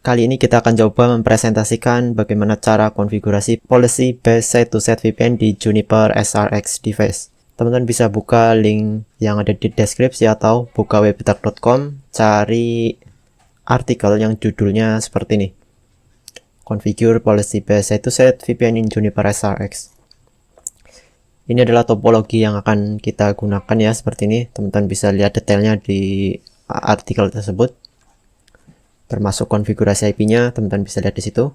Kali ini kita akan coba mempresentasikan bagaimana cara konfigurasi policy based set-to-set VPN di Juniper SRX device. Teman-teman bisa buka link yang ada di deskripsi atau buka webtalk.com, cari artikel yang judulnya seperti ini. Configure policy based set-to-set VPN in Juniper SRX. Ini adalah topologi yang akan kita gunakan ya, seperti ini. Teman-teman bisa lihat detailnya di artikel tersebut. Termasuk konfigurasi IP-nya, teman-teman bisa lihat di situ.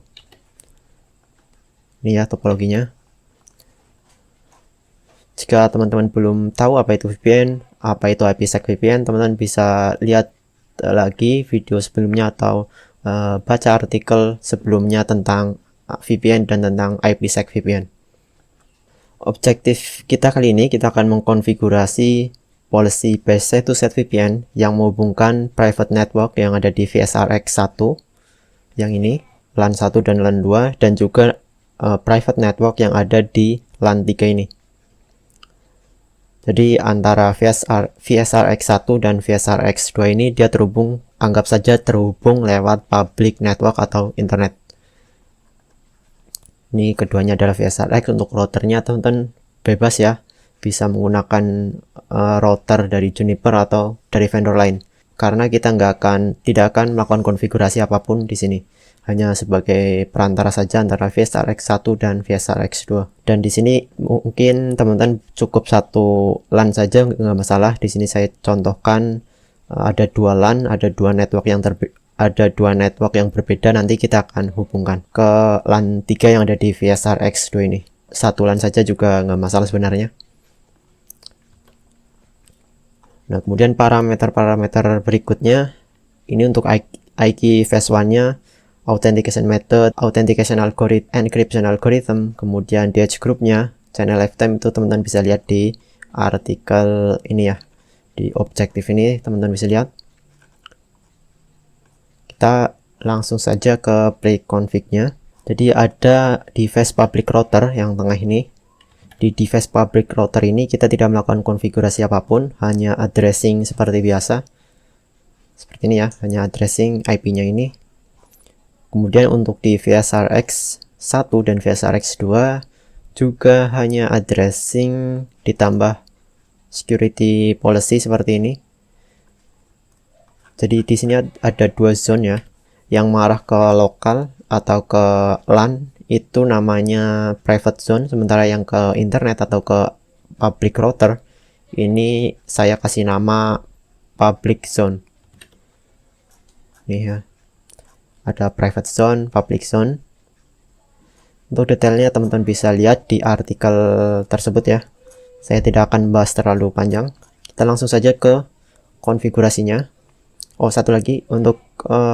Ini ya topologinya. Jika teman-teman belum tahu apa itu VPN, apa itu IPsec VPN, teman-teman bisa lihat lagi video sebelumnya atau baca artikel sebelumnya tentang VPN dan tentang IPsec VPN. Objektif kita kali ini, kita akan mengkonfigurasi policy based set-to-set VPN yang menghubungkan private network yang ada di VSRX 1 yang ini, LAN 1 dan LAN 2, dan juga private network yang ada di LAN 3 ini. Jadi antara VSRX 1 dan VSRX 2 ini dia terhubung, anggap saja terhubung lewat public network atau internet. Ini keduanya adalah VSRX. Untuk routernya teman-teman bebas ya, bisa menggunakan router dari Juniper atau dari vendor lain, karena kita tidak akan melakukan konfigurasi apapun di sini, hanya sebagai perantara saja antara VSRX 1 dan VSRX 2. Dan di sini mungkin teman-teman cukup satu LAN saja, nggak masalah. Di sini saya contohkan ada dua LAN, ada dua network yang berbeda. Nanti kita akan hubungkan ke LAN 3 yang ada di VSRX 2 ini. Satu LAN saja juga nggak masalah sebenarnya. Nah, kemudian parameter-parameter berikutnya, ini untuk IK phase 1-nya, authentication method, authentication algorithm, encryption algorithm, kemudian DH group-nya, channel lifetime, itu teman-teman bisa lihat di artikel ini ya, di objektif ini teman-teman bisa lihat. Kita langsung saja ke play config-nya. Jadi ada device public router yang tengah ini. Di device public router ini kita tidak melakukan konfigurasi apapun, hanya addressing seperti biasa. Seperti ini ya, hanya addressing IP-nya ini. Kemudian untuk di VSRX 1 dan VSRX 2 juga hanya addressing ditambah security policy seperti ini. Jadi di sini ada dua zone ya, yang mengarah ke lokal atau ke LAN itu namanya private zone, sementara yang ke internet atau ke public router ini saya kasih nama public zone. Nih ya, ada private zone, public zone. Untuk detailnya teman-teman bisa lihat di artikel tersebut ya. Saya tidak akan bahas terlalu panjang. Kita langsung saja ke konfigurasinya. Oh, satu lagi untuk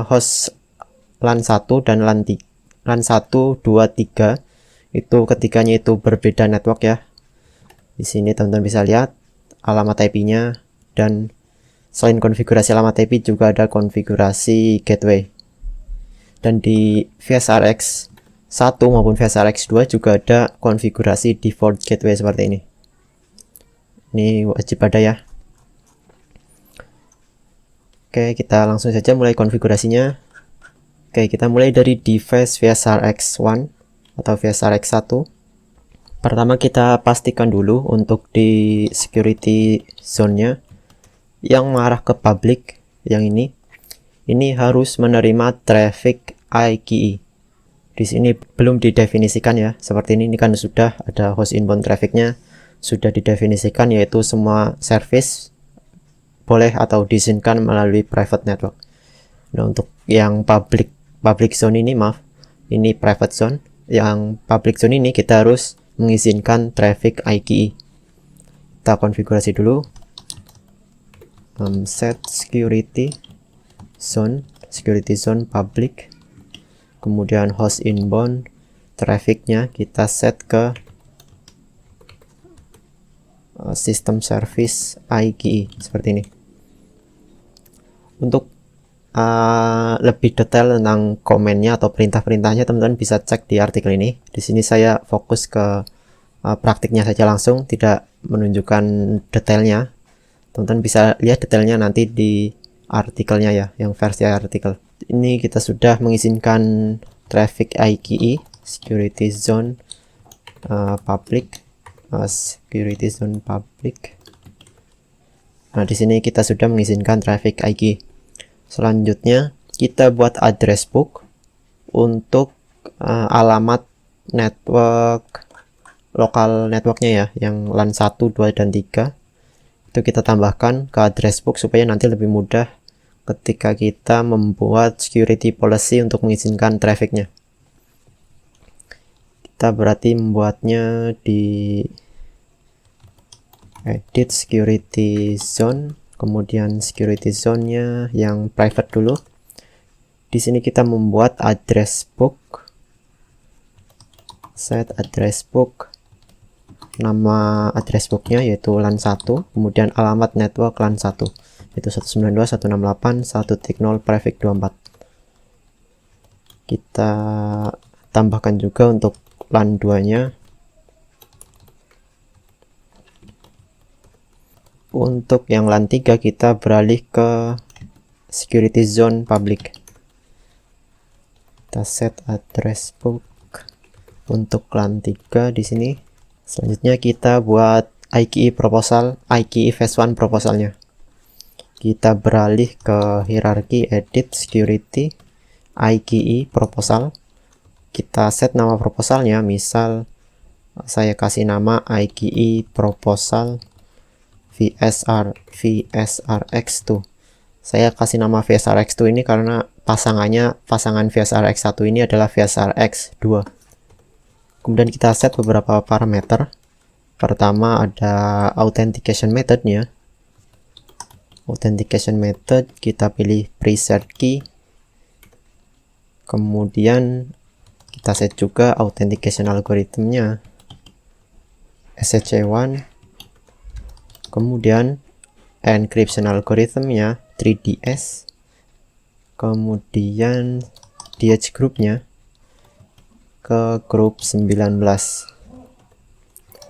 host LAN 1 dan LAN 1, 2, 3 itu ketiganya itu berbeda network ya. Di sini teman-teman bisa lihat alamat IP-nya, dan selain konfigurasi alamat IP juga ada konfigurasi gateway. Dan di VSRX 1 maupun VSRX 2 juga ada konfigurasi default gateway seperti ini. Ini wajib ada ya. Oke, kita langsung saja mulai konfigurasinya. Oke, kita mulai dari device VSRX 1 atau VSRX 1. Pertama kita pastikan dulu untuk di security zone-nya yang mengarah ke public, yang ini harus menerima traffic IKE. Di sini belum didefinisikan ya, seperti ini kan sudah ada host inbound traffic-nya, sudah didefinisikan, yaitu semua service boleh atau diizinkan melalui private network. Nah, untuk yang public zone ini, ini private zone. Yang public zone ini kita harus mengizinkan traffic IKE. Kita konfigurasi dulu. Set security zone public. Kemudian host inbound trafficnya kita set ke system service IKE seperti ini. Untuk lebih detail tentang komennya atau perintah-perintahnya teman-teman bisa cek di artikel ini. Di sini saya fokus ke praktiknya saja langsung, tidak menunjukkan detailnya. Teman-teman bisa lihat detailnya nanti di artikelnya ya, yang versi artikel. Ini kita sudah mengizinkan traffic IKE security zone public, security zone public. Nah, di sini kita sudah mengizinkan traffic IKE. Selanjutnya kita buat address book untuk alamat network lokal networknya ya, yang LAN 1, 2, dan 3. Itu kita tambahkan ke address book supaya nanti lebih mudah ketika kita membuat security policy untuk mengizinkan trafficnya. Kita berarti membuatnya di edit security zone, kemudian security zone-nya yang private dulu. Di sini kita membuat address book, set address book, nama address booknya yaitu LAN 1, kemudian alamat network LAN 1 yaitu 192.168.1.0 prefix 24. Kita tambahkan juga untuk LAN 2 nya. Untuk yang LAN 3 kita beralih ke security zone public. Kita set address book untuk LAN 3 di sini. Selanjutnya kita buat IKE proposal, IKE phase 1 proposalnya. Kita beralih ke hierarki edit security IKE proposal. Kita set nama proposalnya, misal saya kasih nama IKE proposal VSRX2. Saya kasih nama VSRX2 ini karena pasangan VSRX1 ini adalah VSRX2. Kemudian kita set beberapa parameter. Pertama ada authentication methodnya. Authentication method kita pilih preset key. Kemudian kita set juga authentication algorithmnya SHA-1. Kemudian encryption algorithmnya 3DS. Kemudian DH groupnya ke grup 19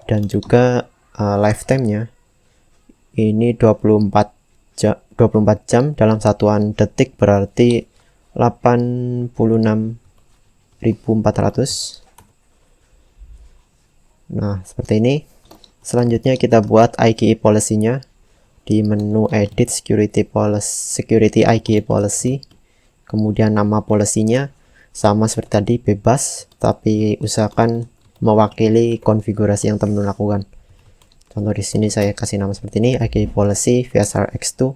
dan juga lifetime-nya ini 24 jam dalam satuan detik berarti 86.400. Nah, seperti ini. Selanjutnya kita buat IKE policy-nya di menu edit security IKE policy. Kemudian nama policy-nya sama seperti tadi, bebas, tapi usahakan mewakili konfigurasi yang teman-teman lakukan. Contoh di sini saya kasih nama seperti ini, IKE policy VSRX2.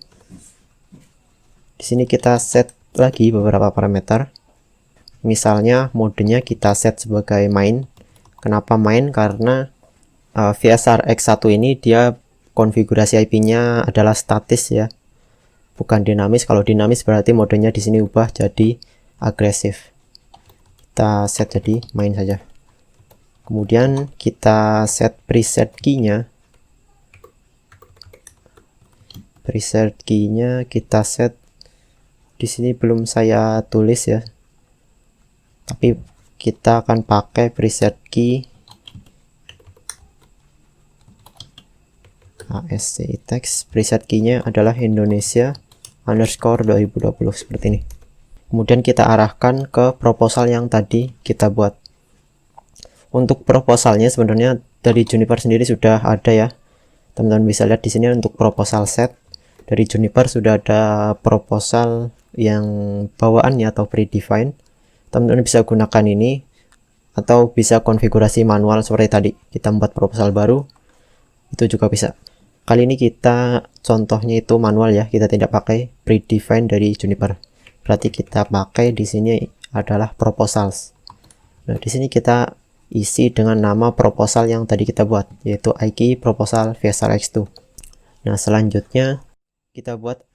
Di sini kita set lagi beberapa parameter. Misalnya modenya kita set sebagai main. Kenapa main? Karena VSRX1 ini dia konfigurasi IP-nya adalah statis ya, bukan dinamis. Kalau dinamis berarti modenya di sini ubah jadi agresif. Kita set jadi main saja. Kemudian kita set preset key-nya. Preset key-nya kita set di sini, belum saya tulis ya. Tapi kita akan pakai preset key ASCII text. Preset key-nya adalah Indonesia_2020 seperti ini. Kemudian kita arahkan ke proposal yang tadi kita buat. Untuk proposalnya sebenarnya dari Juniper sendiri sudah ada ya. Teman-teman bisa lihat di sini untuk proposal set dari Juniper sudah ada proposal yang bawaannya atau predefined. Teman-teman bisa gunakan ini atau bisa konfigurasi manual seperti tadi. Kita membuat proposal baru itu juga bisa. Kali ini kita contohnya itu manual ya, kita tidak pakai predefined dari Juniper. Berarti kita pakai di sini adalah proposals. Nah, di sini kita isi dengan nama proposal yang tadi kita buat, yaitu IKE proposal VSRX2. Nah, selanjutnya kita buat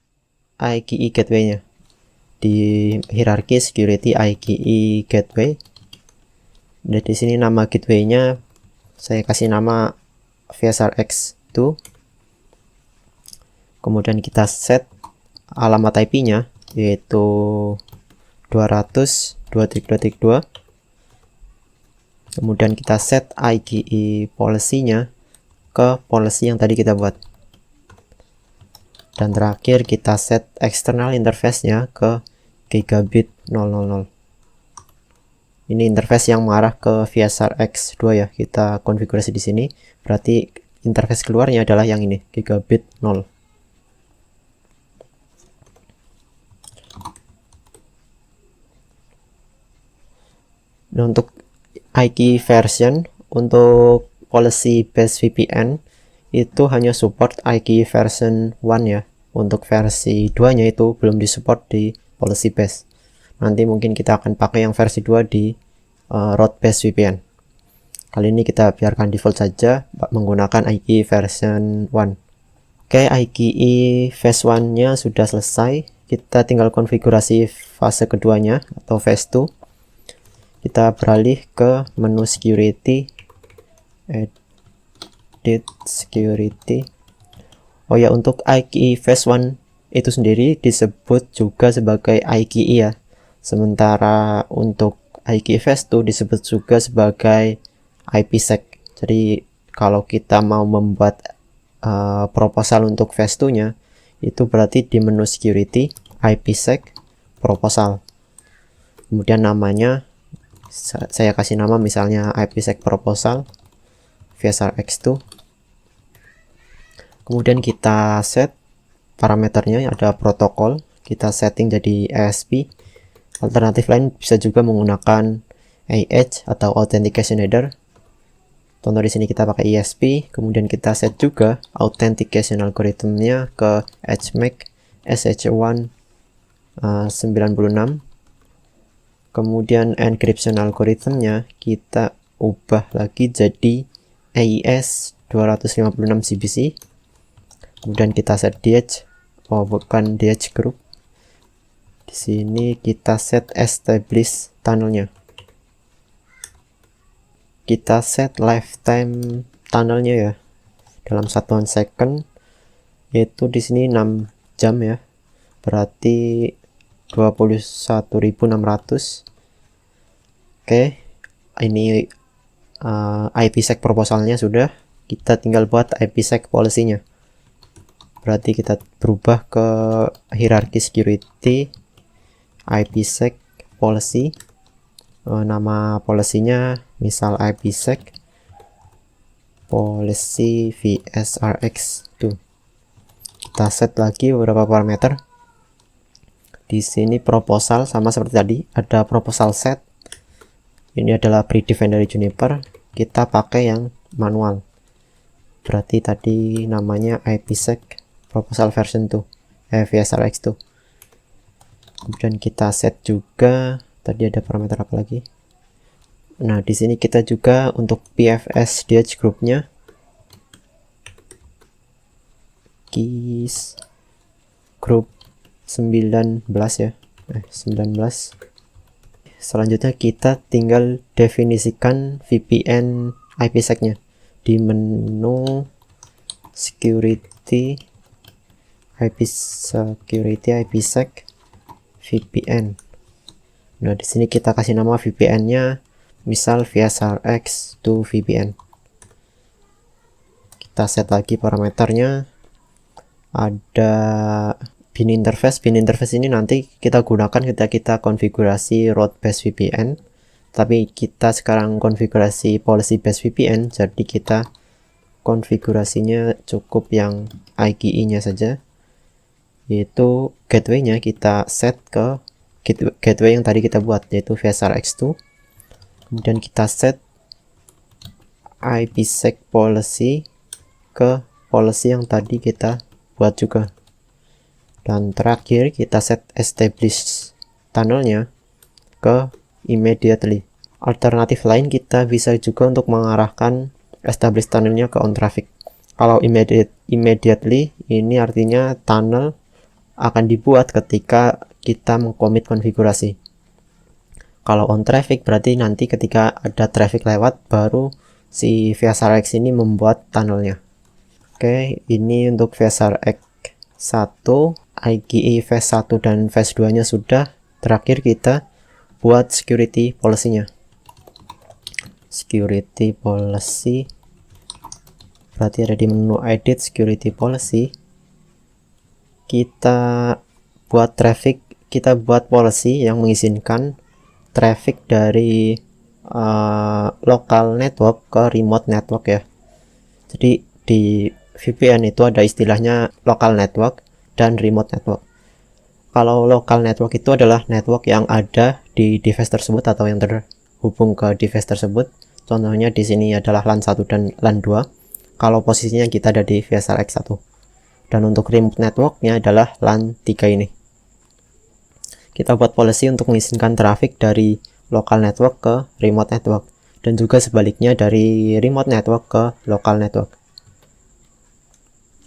IKE gateway-nya. Di hierarki security IKE gateway. Dan di sini nama gateway-nya saya kasih nama VSRX2. Kemudian kita set alamat IP-nya yaitu 200.2.2.2. Kemudian kita set IKE policy-nya ke policy yang tadi kita buat. Dan terakhir kita set external interface-nya ke gigabit 000. Ini interface yang mengarah ke VSR X2 ya. Kita konfigurasi di sini. Berarti interface keluarnya adalah yang ini, gigabit 0. Nah, untuk IK version, untuk policy based VPN itu hanya support IK version 1 ya. Untuk versi 2 nya itu belum disupport di policy based. Nanti mungkin kita akan pakai yang versi 2 di route based VPN. Kali ini kita biarkan default saja menggunakan IK version 1. Oke, IKE phase 1 nya sudah selesai. Kita tinggal konfigurasi fase keduanya atau phase 2. Kita beralih ke menu security, edit security. Oh ya, untuk IKE phase 1 itu sendiri disebut juga sebagai IKE ya. Sementara untuk IKE phase 2 disebut juga sebagai IPsec. Jadi kalau kita mau membuat proposal untuk phase 2 nya, itu berarti di menu security, IPsec, proposal. Kemudian namanya saya kasih nama misalnya IPsec proposal VSR X2. Kemudian kita set parameternya, ada protokol, kita setting jadi ASP. Alternatif lain bisa juga menggunakan AH atau Authentication Header. Contoh di sini kita pakai ESP. Kemudian kita set juga authentication algorithmnya ke HMAC SH1 96. Kemudian encryption algorithmnya kita ubah lagi jadi AES 256 CBC. Kemudian kita set DH, bukan DH group. Di sini kita set establish tunnelnya. Kita set lifetime tunnelnya ya dalam satuan second, yaitu di sini 6 jam ya. Berarti 21.600. Oke, ini IPsec proposalnya sudah. Kita tinggal buat IPsec policy-nya. Berarti kita berubah ke hierarchy security, IPsec policy. Nama policy-nya misal IPsec policy VSRX2. Kita set lagi beberapa parameter. Di sini proposal sama seperti tadi, ada proposal set. Ini adalah predefined dari Juniper. Kita pakai yang manual. Berarti tadi namanya IPsec proposal version 2, VSRX2. Kemudian kita set juga, tadi ada parameter apa lagi? Nah, di sini kita juga untuk PFS DH groupnya keys group 19 ya, 19. Selanjutnya kita tinggal definisikan VPN IPsec-nya di menu security, IPsec VPN. Nah, di sini kita kasih nama VPN-nya misal VSRX2 VPN. Kita set lagi parameternya. Ada bin interface. Bin interface ini nanti kita gunakan ketika kita konfigurasi route based VPN. Tapi kita sekarang konfigurasi policy based VPN, jadi kita konfigurasinya cukup yang IKE-nya saja. Yaitu gateway-nya kita set ke gateway yang tadi kita buat, yaitu VSRX2. Kemudian kita set IPsec policy ke policy yang tadi kita buat juga. Dan terakhir kita set establish tunnelnya ke immediately. Alternatif lain kita bisa juga untuk mengarahkan establish tunnelnya ke on traffic. Kalau immediately ini artinya tunnel akan dibuat ketika kita mengcommit konfigurasi. Kalau on traffic berarti nanti ketika ada traffic lewat baru si VSRX ini membuat tunnelnya. Oke, ini untuk VSRX 1, IKE phase 1 dan phase 2 nya sudah. Terakhir kita buat security policy-nya. Security policy berarti ada di menu edit security policy. Kita buat traffic kita buat policy yang mengizinkan traffic dari local network ke remote network ya. Jadi di VPN itu ada istilahnya local network dan remote network. Kalau local network itu adalah network yang ada di device tersebut atau yang terhubung ke device tersebut. Contohnya di sini adalah LAN 1 dan LAN 2. Kalau posisinya kita ada di VSR X1. Dan untuk remote networknya adalah LAN 3 ini. Kita buat policy untuk mengizinkan traffic dari local network ke remote network, dan juga sebaliknya dari remote network ke local network.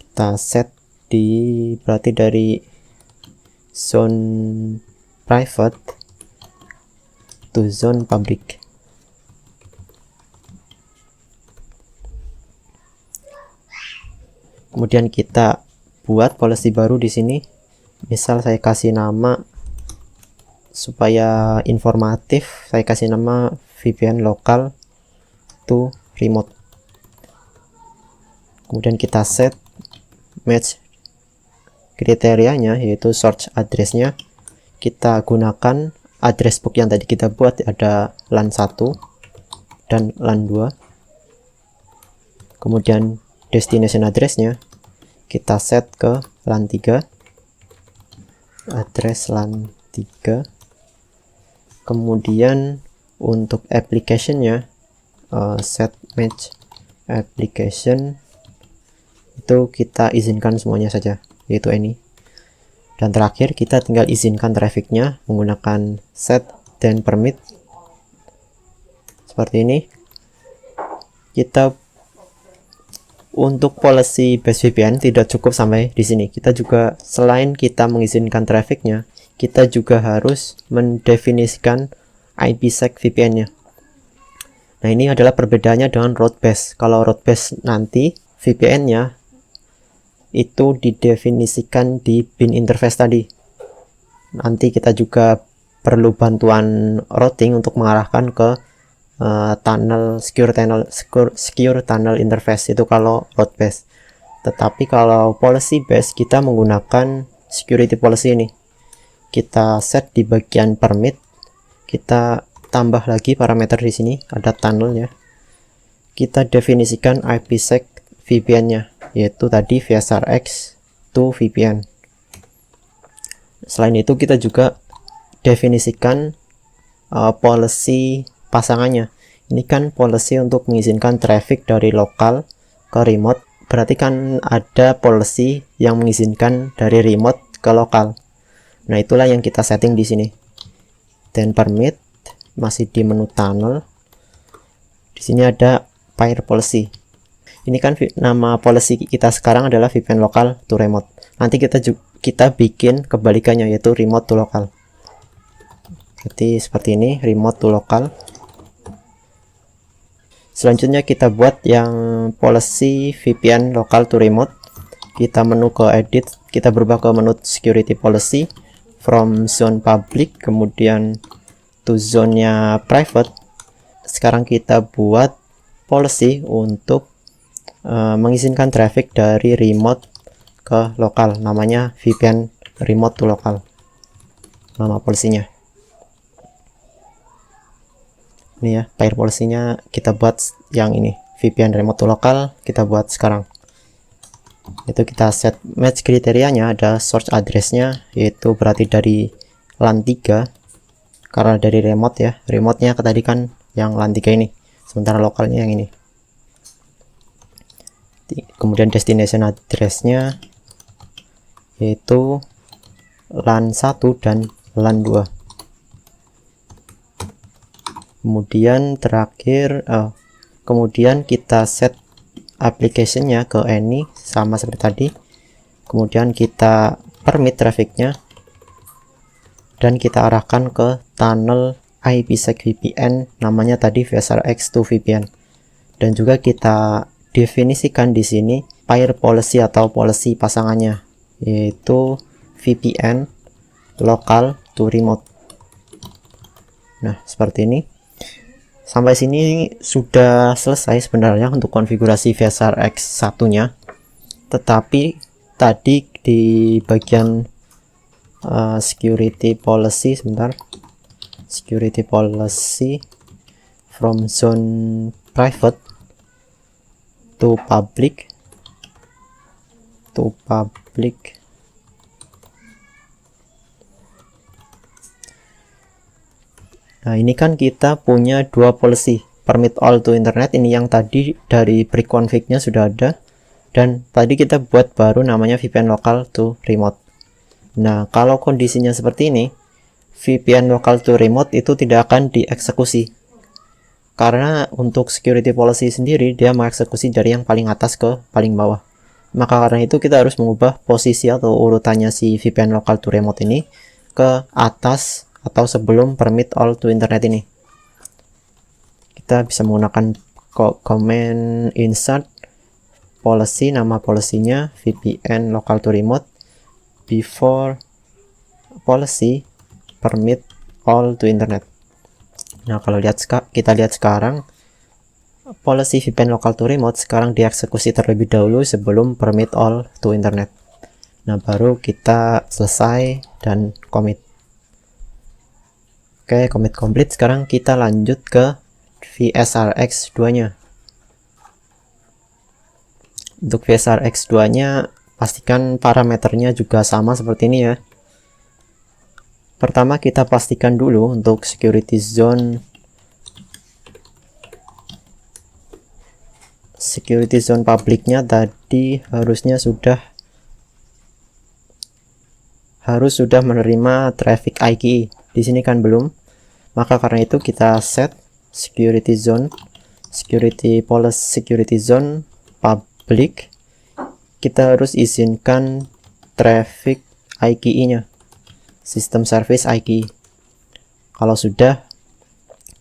Kita set berarti dari zone private to zone public. Kemudian kita buat policy baru di sini. Misal saya kasih nama, supaya informatif, saya kasih nama VPN local to remote. Kemudian kita set match kriterianya, yaitu source address-nya. Kita gunakan address book yang tadi kita buat, ada LAN 1 dan LAN 2. Kemudian destination address-nya kita set ke LAN 3, address LAN 3. Kemudian untuk application-nya set match application, itu kita izinkan semuanya saja, yaitu ini. Dan terakhir kita tinggal izinkan trafficnya menggunakan set dan permit seperti ini. Kita untuk policy base VPN tidak cukup sampai di sini. Kita juga, selain kita mengizinkan trafficnya, kita juga harus mendefinisikan IPsec VPN-nya. Nah, ini adalah perbedaannya dengan route base. Kalau route base nanti VPN-nya itu didefinisikan di bin interface tadi. Nanti kita juga perlu bantuan routing untuk mengarahkan ke secure tunnel interface, itu kalau route base. Tetapi kalau policy base, kita menggunakan security policy ini. Kita set di bagian permit, kita tambah lagi parameter di sini, ada tunnel ya. Kita definisikan IPsec VPN-nya, yaitu tadi VSRX to VPN. Selain itu kita juga definisikan policy pasangannya. Ini kan policy untuk mengizinkan traffic dari lokal ke remote, berarti kan ada policy yang mengizinkan dari remote ke lokal. Nah, itulah yang kita setting di sini. Dan permit masih di menu tunnel. Di sini ada pair policy. Ini kan nama policy kita sekarang adalah VPN local to remote. Nanti kita bikin kebalikannya, yaitu remote to local. Jadi seperti ini, remote to local. Selanjutnya kita buat yang policy VPN local to remote. Kita menu ke edit, kita berubah ke menu security policy from zone public, kemudian to zone-nya private. Sekarang kita buat policy untuk mengizinkan traffic dari remote ke lokal, namanya VPN remote to local, nama polisinya. Ini ya, pair polisinya kita buat yang ini, VPN remote to local, kita buat sekarang. Itu kita set match kriterianya, ada source address-nya, yaitu berarti dari LAN 3, karena dari remote ya, remote-nya tadi kan yang LAN 3 ini, sementara lokalnya yang ini. Kemudian destination address-nya yaitu LAN 1 dan LAN 2. Kemudian terakhir kemudian kita set application-nya ke any, sama seperti tadi. Kemudian kita permit traffic-nya dan kita arahkan ke tunnel IPsec VPN, namanya tadi VSRX to VPN. Dan juga kita definisikan di sini pair policy atau policy pasangannya, yaitu VPN local to remote. Nah, seperti ini. Sampai sini sudah selesai sebenarnya untuk konfigurasi VSRX 1-nya. Tetapi tadi di bagian security policy, sebentar, security policy from zone private to public Nah, ini kan kita punya dua policy, permit all to internet, ini yang tadi dari preconfig-nya sudah ada, dan tadi kita buat baru namanya VPN local to remote. Nah, kalau kondisinya seperti ini, VPN local to remote itu tidak akan dieksekusi. Karena untuk security policy sendiri, dia mengeksekusi dari yang paling atas ke paling bawah. Maka karena itu kita harus mengubah posisi atau urutannya si VPN local to remote ini ke atas atau sebelum permit all to internet ini. Kita bisa menggunakan command insert policy, nama policy-nya VPN local to remote before policy permit all to internet. Nah, kalau kita lihat sekarang, policy VPN local to remote sekarang dieksekusi terlebih dahulu sebelum permit all to internet. Nah, baru kita selesai dan commit. Oke, commit complete. Sekarang kita lanjut ke VSRX 2-nya. Untuk VSRX 2-nya, pastikan parameternya juga sama seperti ini ya. Pertama kita pastikan dulu untuk security zone publiknya tadi harus sudah menerima traffic IKE. Di sini kan belum. Maka karena itu kita set security zone public. Kita harus izinkan traffic IKE-nya. System service IKE. Kalau sudah,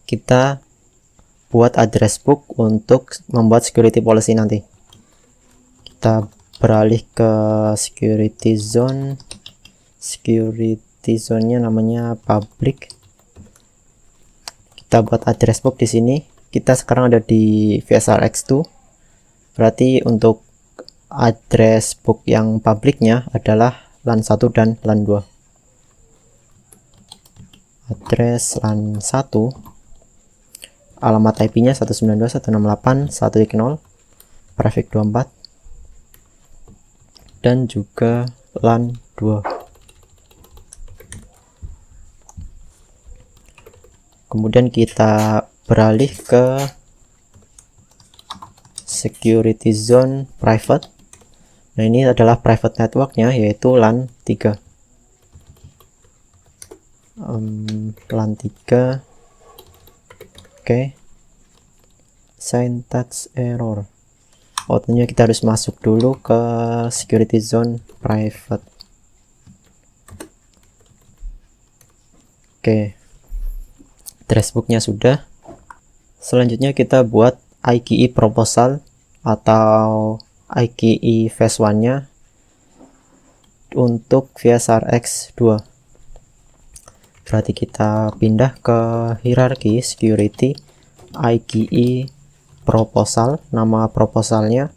kita buat address book untuk membuat security policy nanti. Kita beralih ke security zone-nya namanya public. Kita buat address book di sini. Kita sekarang ada di VSRX2. Berarti untuk address book yang publiknya adalah LAN 1 dan LAN 2. Address LAN 1, alamat IP-nya 192.168.1.0, prefix 24, dan juga LAN 2. Kemudian kita beralih ke security zone private. Nah, ini adalah private networknya, yaitu LAN 3. LAN 3. Oke. Syntax error. Tentunya kita harus masuk dulu ke security zone private. Oke. Address booknya sudah. Selanjutnya kita buat IKE proposal atau IKE phase 1-nya untuk VSRX 2. Berarti kita pindah ke hierarki security IKE proposal. Nama proposalnya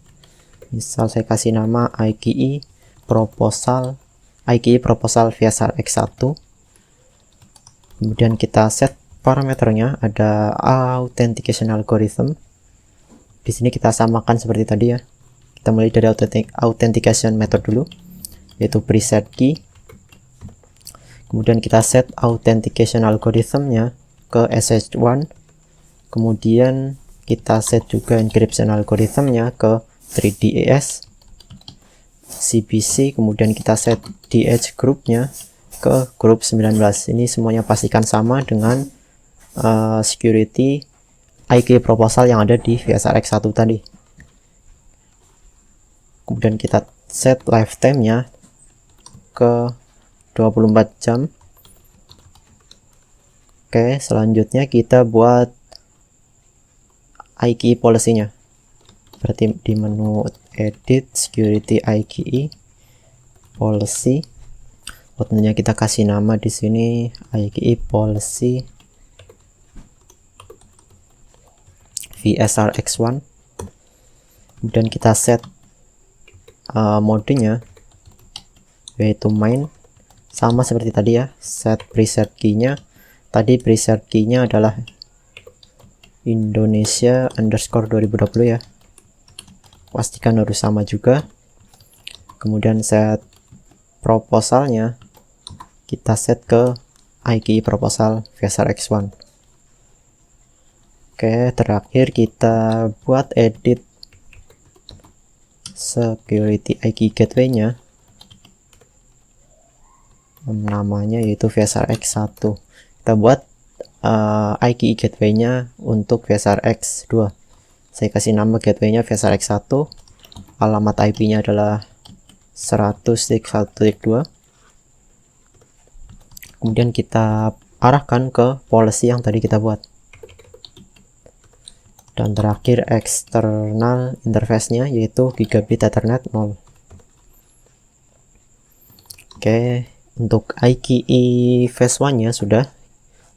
misal saya kasih nama IKE proposal VSRX 1. Kemudian kita set parameternya, ada authentication algorithm. Di sini kita samakan seperti tadi ya. Kita mulai dari authentication method dulu, yaitu preset key. Kemudian kita set authentication algorithmnya ke SH1. Kemudian kita set juga encryption algorithmnya ke 3DES CBC. Kemudian kita set DH groupnya ke group 19. Ini semuanya pastikan sama dengan security IKE proposal yang ada di VSRX 1 tadi. Kemudian kita set lifetime-nya ke 24 jam. Oke, selanjutnya kita buat IKE policy-nya. Berarti di menu edit security IKE policy. Tentunya kita kasih nama di sini IKE policy VSRX1. Kemudian kita set modenya yaitu main. sama seperti tadi ya, set preset key-nya. Tadi preset key-nya adalah Indonesia_2020 ya, pastikan harus sama juga. Kemudian set proposalnya kita set ke IKI proposal VSR X1. Oke, terakhir kita buat edit security IKI gateway-nya, namanya yaitu VSR X1. Kita buat IKI gateway-nya untuk VSR X2. Saya kasih nama gateway-nya VSR X1, alamat IP-nya adalah 100.1.2. Kemudian kita arahkan ke policy yang tadi kita buat. Dan terakhir eksternal interface-nya yaitu gigabit Ethernet 0. Oke, untuk IKI phase 1-nya sudah.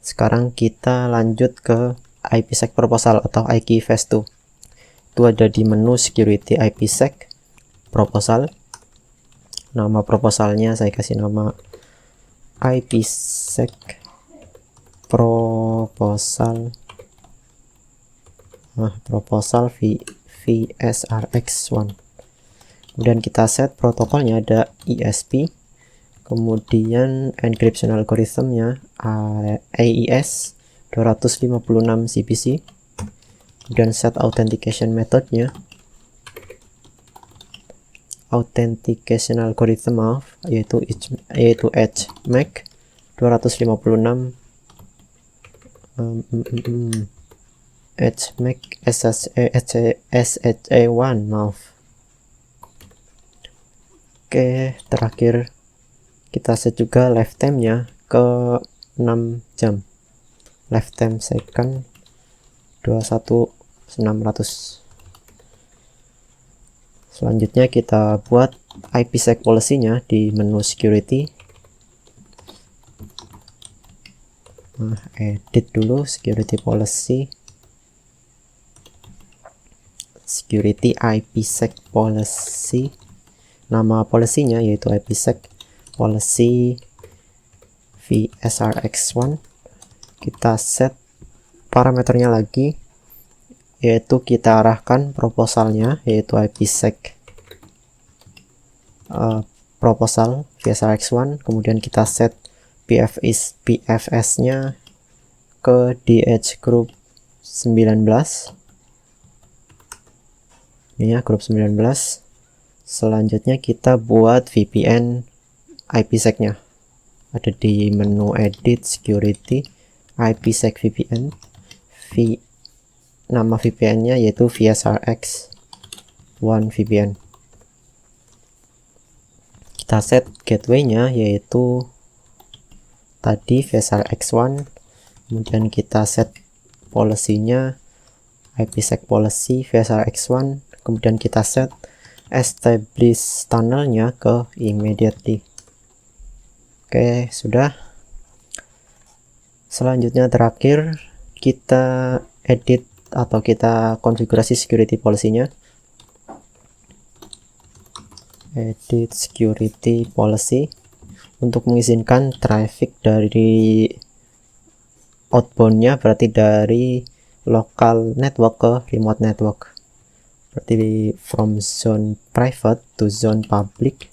Sekarang kita lanjut ke IPsec proposal atau IKI phase 2. Itu ada di menu security IPsec proposal. Nama proposalnya saya kasih nama IPsec proposal. Proposal VSRX1. Kemudian kita set protokolnya ada ESP, kemudian encryption algorithmnya AES 256 CPC, kemudian set authentication methodnya authentication algorithm yaitu HMAC 256 HMAC SHA1 Oke, terakhir kita set juga lifetime-nya ke 6 jam. Lifetime second 21600. Selanjutnya kita buat IPsec policy-nya di menu security. Edit dulu security policy. Security IPsec policy. Nama policy-nya yaitu IPsec policy VSRX1. Kita set parameternya lagi, yaitu kita arahkan proposalnya yaitu IPsec proposal VSRX1. Kemudian kita set PFS-nya ke DH group 19. Ini ya, group 19. Selanjutnya kita buat VPN IPsec-nya. Ada di menu edit security IPsec VPN. Nama VPN-nya yaitu VSRX1 VPN. Kita set gateway-nya yaitu tadi VSRX1. Kemudian kita set policy-nya IPsec policy VSRX1. Kemudian kita set establish tunnel-nya ke immediately. Oke, sudah. Selanjutnya terakhir kita edit atau kita konfigurasi security policy-nya. Edit security policy untuk mengizinkan traffic dari outbound-nya, berarti dari local network ke remote network. Berarti from zone private to zone public.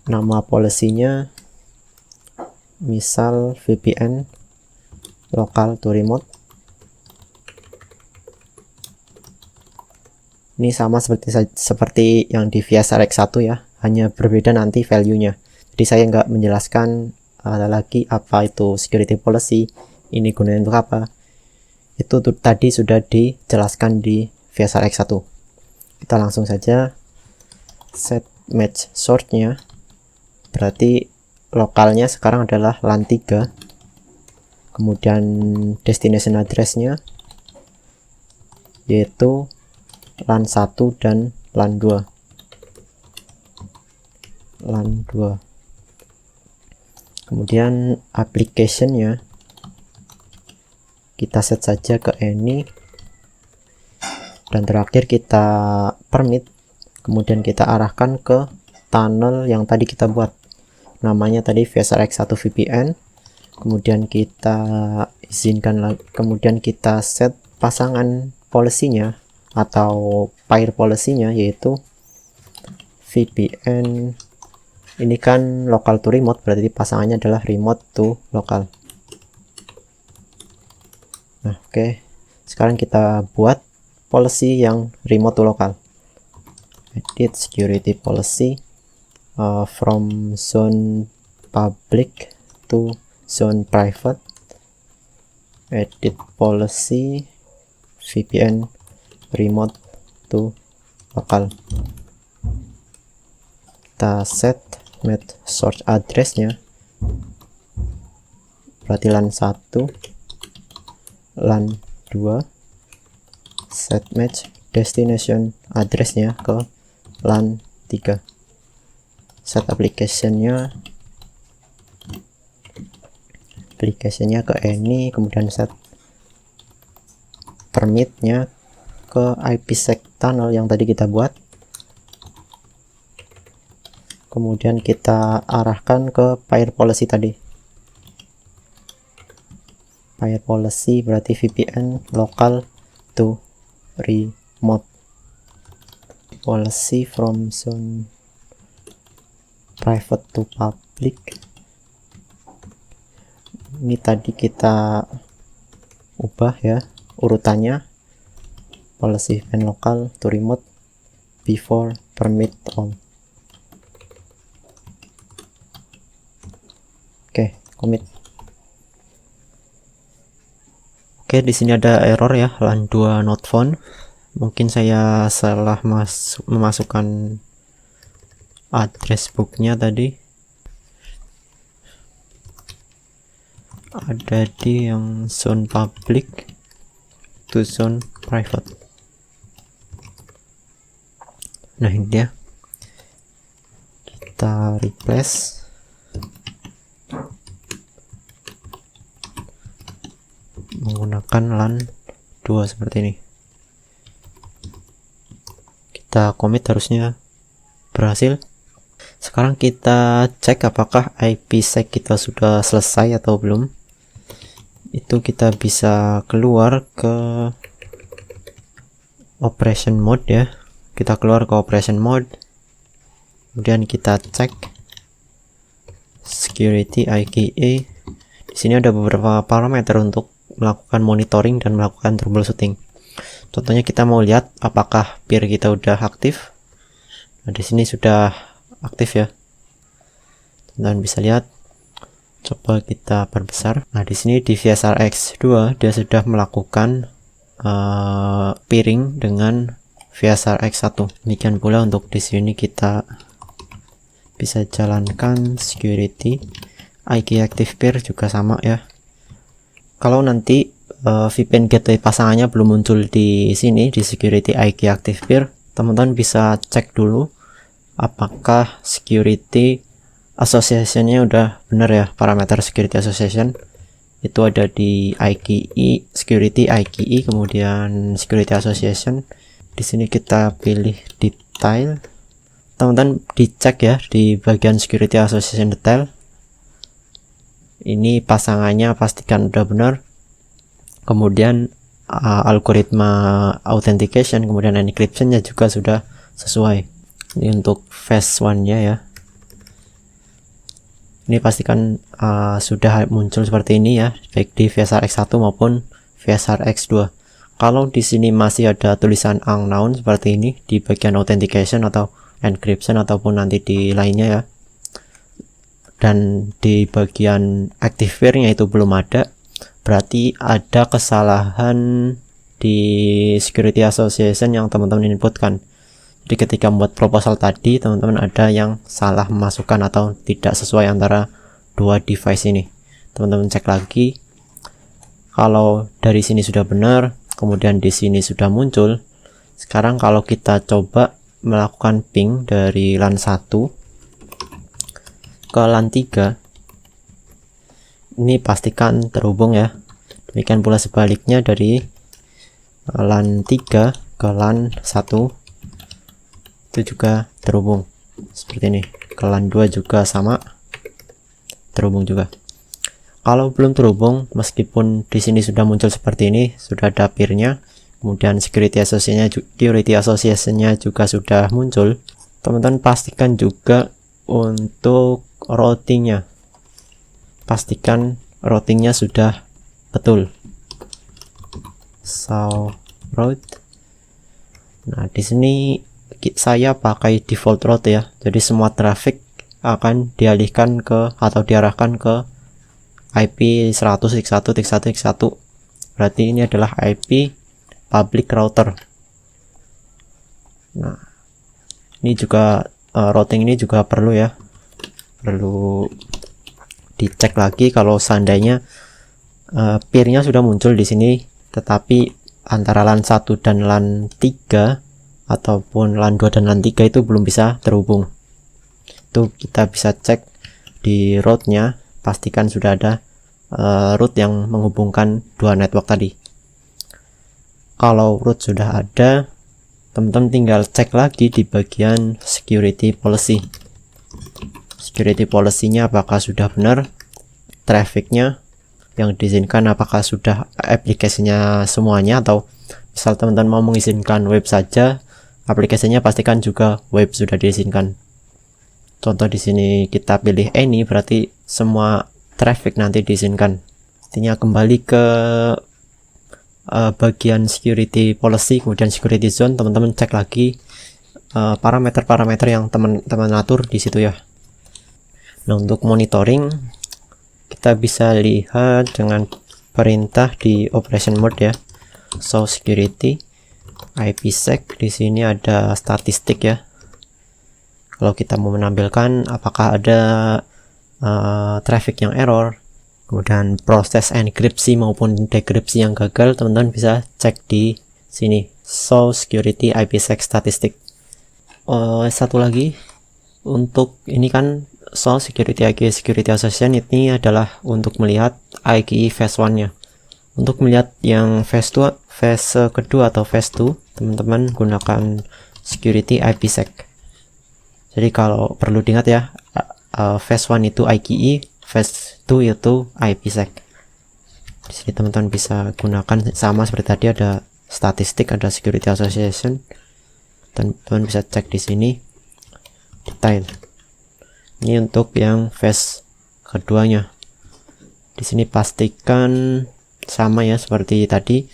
Nama policy-nya misal VPN local to remote. Ini sama seperti yang di VSRX1 ya, hanya berbeda nanti value-nya. Jadi saya nggak menjelaskan lagi apa itu security policy, ini gunanya untuk apa. Itu tadi sudah dijelaskan di VSRX1. Kita langsung saja set match source-nya. Berarti lokalnya sekarang adalah LAN 3. Kemudian destination address-nya yaitu LAN 1 dan LAN 2. LAN 2. Kemudian application-nya kita set saja ke any. Dan terakhir kita permit, kemudian kita arahkan ke tunnel yang tadi kita buat. namanya tadi VSRX1 VPN, kemudian kita izinkan lagi, kemudian kita set pasangan policy-nya atau pair policy-nya, yaitu VPN ini kan local to remote, berarti pasangannya adalah remote to local. Nah, oke. Sekarang kita buat policy yang remote to local. Edit security policy from zone public to zone private. Edit policy VPN remote to local. Kita set match source address-nya, berarti LAN 1, LAN 2, set match destination address-nya ke LAN 3, set application-nya ke any, kemudian set permit-nya ke IPsec tunnel yang tadi kita buat, kemudian kita arahkan ke pair policy tadi. Pair policy berarti VPN local to remote, policy from zone private to public. Ini tadi kita ubah ya urutannya, policy VPN local to remote before permit all. Oke, commit. Oke, di sini ada error ya, LAN 2 not found. Mungkin saya salah memasukkan address booknya tadi. Ada di yang zone public to zone private. Nah, ini dia. Kita replace. Menggunakan LAN 2 seperti ini. Kita commit, harusnya berhasil. Sekarang kita cek apakah IPsec kita sudah selesai atau belum. Itu kita bisa keluar ke operation mode ya. Kita keluar ke operation mode, kemudian kita cek security IKE. Di sini ada beberapa parameter untuk melakukan monitoring dan melakukan troubleshooting. Contohnya kita mau lihat apakah peer kita udah aktif. Nah, di sini sudah aktif ya. Teman-teman bisa lihat. Coba kita perbesar. Nah, di sini di VSRX2 dia sudah melakukan peering dengan VSRX1. Demikian pula untuk di sini kita bisa jalankan security IK active peer juga sama ya. Kalau nanti VPN gateway pasangannya belum muncul di sini di security IK active peer, teman-teman bisa cek dulu apakah security association-nya udah benar ya, parameter security association itu ada di IKE, security IKE, kemudian security association. Di sini kita pilih detail, teman-teman dicek ya di bagian security association detail. Ini pasangannya pastikan udah benar, kemudian algoritma authentication kemudian encryption-nya juga sudah sesuai. Ini untuk phase 1-nya ya. Ini pastikan sudah muncul seperti ini ya, baik di VSRX1 maupun VSRX2. Kalau di sini masih ada tulisan unknown seperti ini di bagian authentication atau encryption ataupun nanti di lainnya ya, dan di bagian active peer-nya itu belum ada, berarti ada kesalahan di security association yang teman-teman inputkan. Jadi ketika membuat proposal tadi, teman-teman ada yang salah memasukkan atau tidak sesuai antara dua device ini. Teman-teman cek lagi. Kalau dari sini sudah benar, kemudian di sini sudah muncul. Sekarang kalau kita coba melakukan ping dari LAN 1 ke LAN 3, ini pastikan terhubung ya. Demikian pula sebaliknya dari LAN 3 ke LAN 1 itu juga terhubung seperti ini. Ke LAN 2 juga sama. terhubung juga. Kalau belum terhubung, meskipun di sini sudah muncul seperti ini, sudah ada peer-nya, kemudian security association-nya juga sudah muncul, teman-teman pastikan juga untuk routingnya. Pastikan routingnya sudah betul. So route. Nah, di sini saya pakai default route ya. Jadi semua traffic akan dialihkan ke atau diarahkan ke IP 100.1.1.1. Berarti ini adalah IP public router. Nah, ini juga routing ini juga perlu ya. Perlu dicek lagi kalau seandainya peer-nya sudah muncul di sini, tetapi antara LAN 1 dan LAN 3 ataupun LAN 2 dan LAN 3 itu belum bisa terhubung. Itu kita bisa cek di route-nya, pastikan sudah ada route yang menghubungkan dua network tadi. Kalau route sudah ada, teman-teman tinggal cek lagi di bagian security policy. Security policy-nya apakah sudah benar, traffic-nya yang diizinkan apakah sudah aplikasinya semuanya, atau misal teman-teman mau mengizinkan web saja, aplikasinya pastikan juga web sudah diizinkan. Contoh di sini kita pilih any, berarti semua traffic nanti diizinkan. Artinya kembali ke bagian security policy, kemudian security zone, teman-teman cek lagi parameter-parameter yang teman-teman atur di situ ya. Nah, untuk monitoring kita bisa lihat dengan perintah di operation mode ya. So security IPsec, di sini ada statistik ya. Kalau kita mau menampilkan apakah ada traffic yang error, kemudian proses enkripsi maupun dekripsi yang gagal, teman-teman bisa cek di sini. So security IPsec statistik. Satu lagi untuk ini kan so security association, ini adalah untuk melihat IKE phase 1-nya. Untuk melihat yang phase kedua atau phase 2, teman-teman gunakan security IPsec. Jadi kalau perlu diingat ya, phase 1 itu IKE, phase 2 itu IPsec. Di sini teman-teman bisa gunakan sama seperti tadi, ada statistik, ada security association. Teman-teman bisa cek di sini detail. Ini untuk yang phase keduanya. Di sini pastikan sama ya seperti tadi,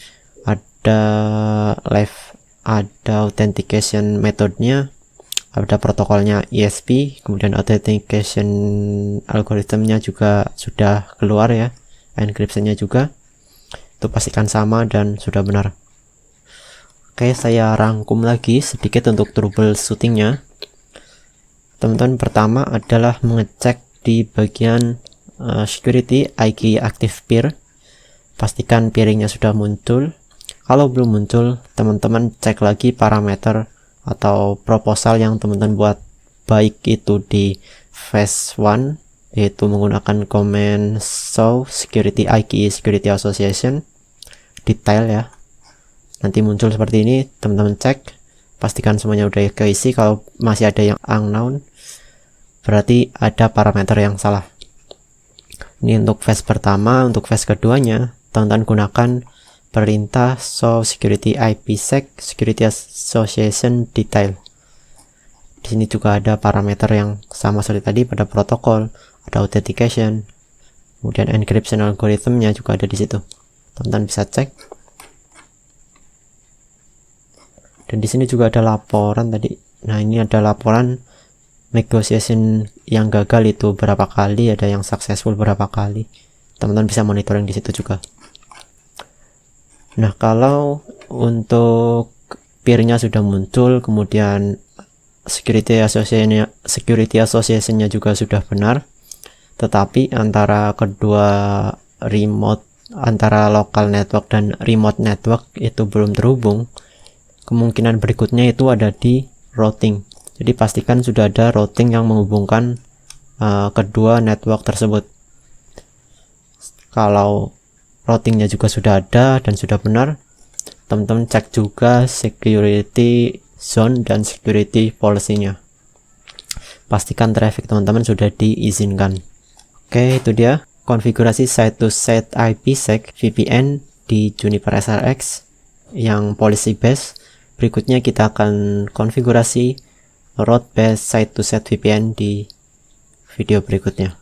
ada authentication metodenya, ada protokolnya ESP, kemudian authentication algoritmnya juga sudah keluar ya, encryption-nya juga. Itu pastikan sama dan sudah benar. Oke, saya rangkum lagi sedikit untuk troubleshooting-nya. Teman-teman, pertama adalah mengecek di bagian security IKE active peer. Pastikan peering-nya sudah muncul. Kalau belum muncul, teman-teman cek lagi parameter atau proposal yang teman-teman buat, baik itu di phase 1 yaitu menggunakan command show security IKE security association detail ya. Nanti muncul seperti ini, teman-teman cek, pastikan semuanya udah keisi. Kalau masih ada yang unknown, berarti ada parameter yang salah. Ini untuk phase pertama. Untuk phase keduanya, teman-teman gunakan perintah show security IPsec security association detail. Di sini juga ada parameter yang sama seperti tadi pada protokol, ada authentication, kemudian encryption algoritmnya juga ada di situ. Teman-teman bisa cek. Dan di sini juga ada laporan tadi. Nah, ini ada laporan negotiation yang gagal itu berapa kali, ada yang successful berapa kali. Teman-teman bisa monitoring di situ juga. Nah, kalau untuk peer-nya sudah muncul, kemudian security association-nya juga sudah benar, tetapi antara kedua remote, antara local network dan remote network itu belum terhubung, kemungkinan berikutnya itu ada di routing. Jadi pastikan sudah ada routing yang menghubungkan kedua network tersebut. Kalau routingnya juga sudah ada dan sudah benar, teman-teman cek juga security zone dan security policy-nya. Pastikan traffic teman-teman sudah diizinkan. Oke, itu dia konfigurasi site to site IPsec VPN di Juniper SRX yang policy based. Berikutnya kita akan konfigurasi route based site to site VPN di video berikutnya.